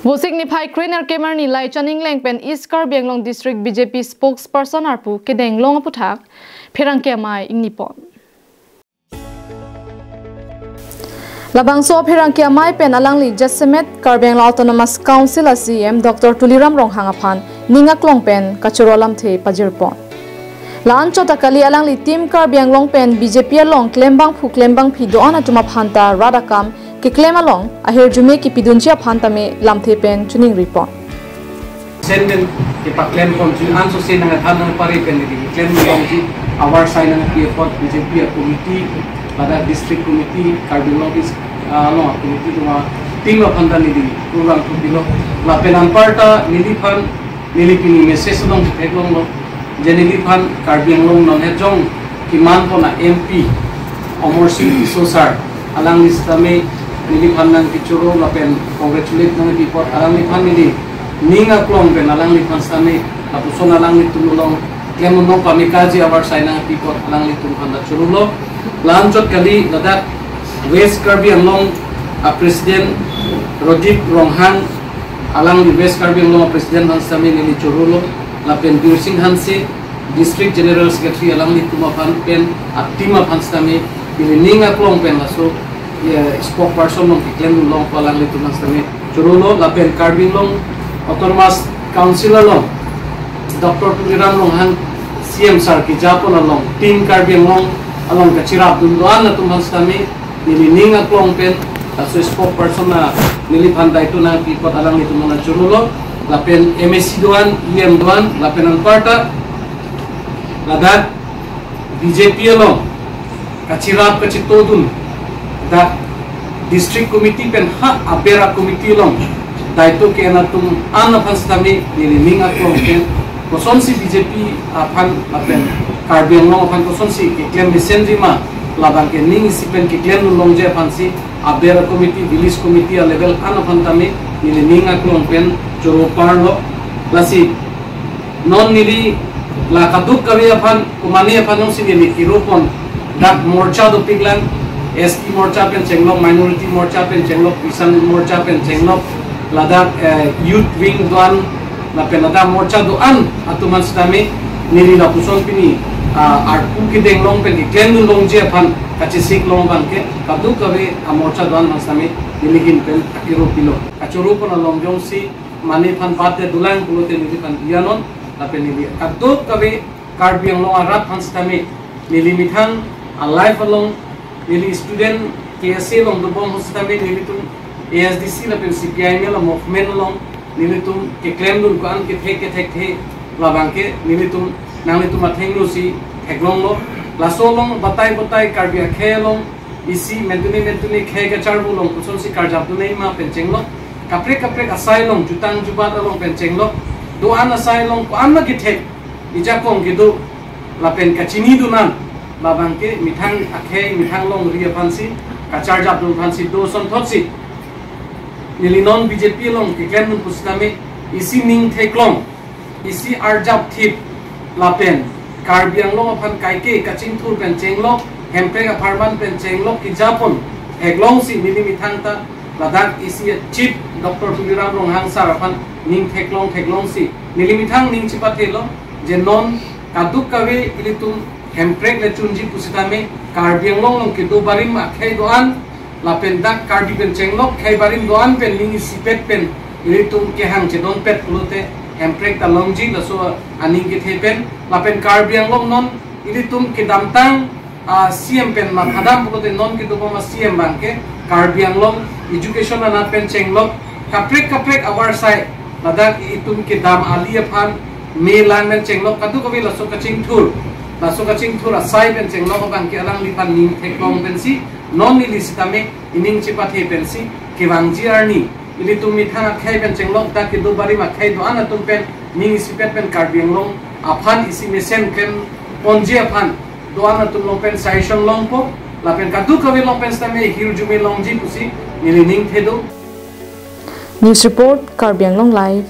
Vosik ni phai Kriner Kemer ni lai chaning leng pen East Karbi Anglong District BJP spokesperson arpu kedeng long aputhak pherang ke mai ingnipon. Labang so pherang ke mai pen alangli Jasemet Karbi Anglong Autonomous Council CM Dr. Tuliram Ronghang aphan ningak long pen kachurolam the pajirpon. Laan chota kali alangli team Karbi Anglong pen BJP along klembang phi doana tuma phanta radakam ke claim along ahir jume ki pidunchia phanta me lamthe pen tuning report senden ke pa claim kon ju anso se nang than nang pare pen ni claim long ji our sign nang ke pot BJP committee pada district committee cardiologist no committee tuma team of phanta ni di program tu dilo la penan parta nili phan nili pini message long theklong lo jenili phan Karbi Anglong non he jong ki man ko na MP Amor Singh Sosar alang listame nili phan nang kichuro lapen congratulate nang report alang ni phan nili ninga klong pen alang ni phan same apusong alang ni tululong klem no pamikaji awar saina report alang ni tum phan da churulo lanchot kali ladak West Karbi Anglong president Rodip Ronghang alang ni West Karbi Anglong president han same nili churulo lapen Birsing Hansi district general secretary alang ni tuma phan pen atima phan same nili ninga klong pen laso spokesperson long claim long palang litu nastame churulo lapen Karbi Anglong Autonomous Council long Dr. Tuliram Ronghang CM sir ki japon long team Karbi Anglong along kachira dundoan na tum nastame nili ninga klong pen aso spokesperson na nili phandai tu na ki pot alang litu na churulo lapen MSC doan EM doan lapen anparta ladat BJP long kachira kachitodun da district committee pen ha apera committee long daito ke na tum ana phanstami nili ninga klong pen kosonsi BJP aphan apen Karbi Anglong aphan kosonsi ke claim recently ma labang ke ning sipen ke claim long je phansi apera committee village committee a level ana phantami nili ninga klong pen choro parlo lasi non nili la kaduk kawi aphan kumani aphan si nili iropon dak morcha do piglan ST Morcha pen Chenglok minority Morcha pen Chenglok Kisan Morcha pen Chenglok Ladakh youth wing doan la pen Ladakh Morcha doan atuman stame nili la puson pini arpu ki denglong pen iklendu long je phan kachi sik long ban ke kadu kabe Morcha doan stame nili kin pen akiro pilo achuru pon long jong si mani phan patte dulang pulote nili phan ianon la pen nili kadu kabe Karbi Anglong arat phan stame nili mithang a life along nili student KSC long do bom hostame nili tum ASDC la pen CPI la movement long nili tum ke claim dun kan ke the labang ke nili tum nang tum athenglo si theglong lo la so long batai Karbi khelong isi mentuni khe ke charbu long kuson si karjap du nei ma pen chenglo kapre asai long jutang jubat long pen chenglo do an asai long an ma ke the ija kong ke do la pen kachini du nan babang ke mithang akhe mithang long ria phansi kachar jap dun phansi do son thotsi nili non BJP long ke claim nun pustame isi ning theklong isi arjap thip lapen Karbi Anglong aphan kaike kaching thur pen chenglok hempe ka pharman pen chenglok ki japon heglong si nili mithang ta Ladakh isi chief Dr. Tuliram Ronghang sar aphan ning theklong si nili mithang ning chipa thelo je non kaduk kawe ilitum hemprek le chunji pusitame Karbi Anglong long ke do barim akhai doan lapen dak Karbi pen chenglok khai barim doan pen ning sipet pen ilitum ke hang che don pet pulote hemprek ta longji la so aning ke thepen lapen Karbi Anglong non ilitum ke damtang CM pen ma khadam pulote non ke do ma CM bangke Karbi Anglong education na pen chenglok kaprek awar sai ladak itum ke dam ali aphan me lang men chenglok kadu kawi la so kaching thur laso kaching thura sai pen chenglok bang ke alang lipan ning theklong pensi non nili sitame ining chipa the pensi kewangji arni ili tumi thana khai pen chenglok ta ke do bari ma khai do ana tum pen ning sipet pen Karbi Anglong aphan isi mesen ken ponji aphan do ana tum long pen saishon long po la pen kadu kawi long pen stame hir jume long ji pusi nili ning thedo News report Karbi Anglong live